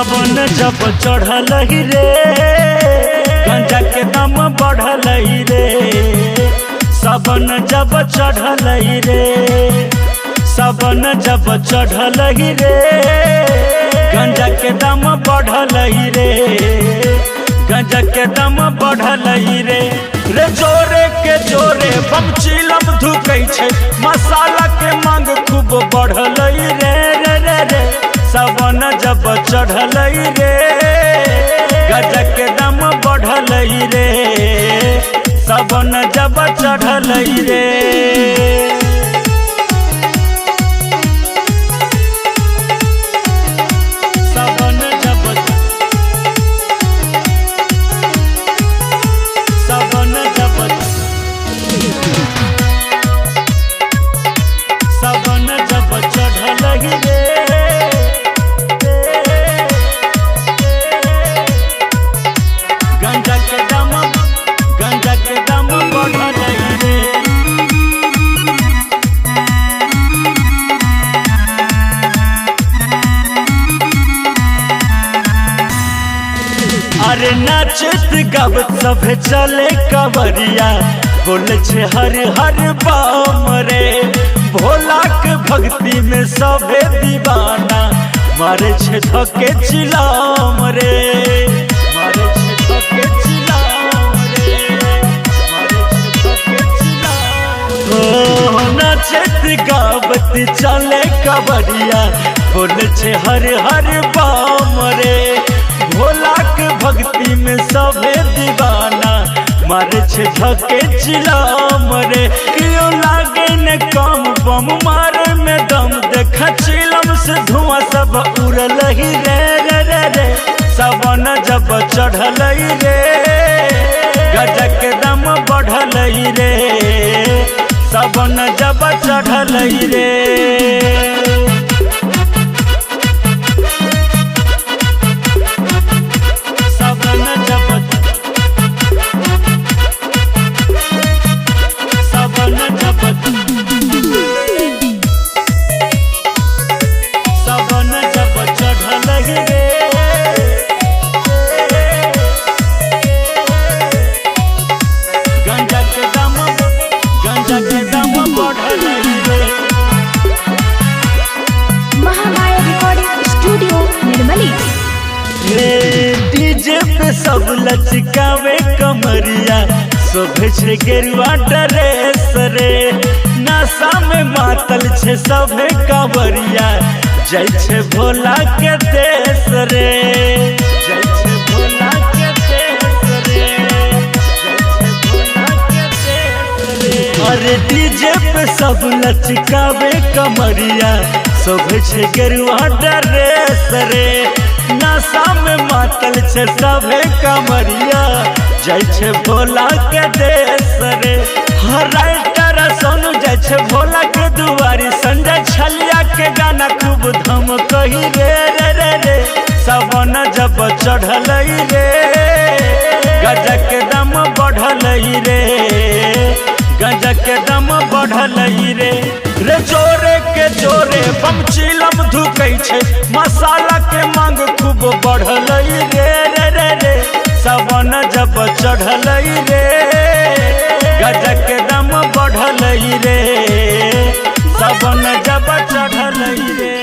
सावन जब चढ़ल रे गंजा के दाम बढ़ल रे। सावन जब चढ़ल रे सावन जब चढ़ल रे गंजा के दाम बढ़ल रे। गंजा के दाम बढ़ल रे रे जोरे के जोरे बम चिलम धुकै छै। मसाला के मांग खूब बढ़ल रे रे रे रे। सावन जब चढ़ल रे गंजा के दाम बढ़ल रे। सावन जब चढ़ल रे अरे नाचत गावत सभे चले कवरिया बोले छे हर हर बम रे। भोला के भक्ति में सभे दीवाना मारे छे धके चिलाम रे। मारे छे धके चिलाम रे। मारे छे धके चिलाम। ओ नाचत गावत चले कवरिया बोले छे हर हर बम रे। भोला के भक्ति में सभे दीवाना मारे छे धके चिलाम रे। क्यों लागे न कम बम मारे में दम देखा चिलम से धुआं सब उड़ल ही रे रे रे रे। सावन जब चढ़ल रे गंजा के दाम बढ़ल रे। सावन जब चढ़ल रे डीजे पे सब लचकावे कमरिया शोभे छे गेरुआ ड्रेस रे। नशा में मातल छे सभे कांवरिया जय छे भोला के देश रे। जय छे भोला के देश रे। जय छे भोला के देश रे। अरे डीजे पे सब लचकावे कमरिया शोभे छे गेरुआ ड्रेस रे। नशा में मातल छे सभे कांवरिया जय छे भोला के देश रे। हर राइटर सोनू जय छे भोला के दुआरी। संजय छलिया के गाना खूब धम कही रे रे रे रे। सावन जब चढ़ल रे गंजा के दाम बढ़ल रे। गंजा के दाम बढ़ल रे रे जोरे के जोरे बम चिलम धुकै छै। मसाला के मांग खूब बढ़ल रे रे रे रे। सावन जब चढ़ल रे गंजा के दाम बढ़ल रे। सावन जब चढ़ल रे।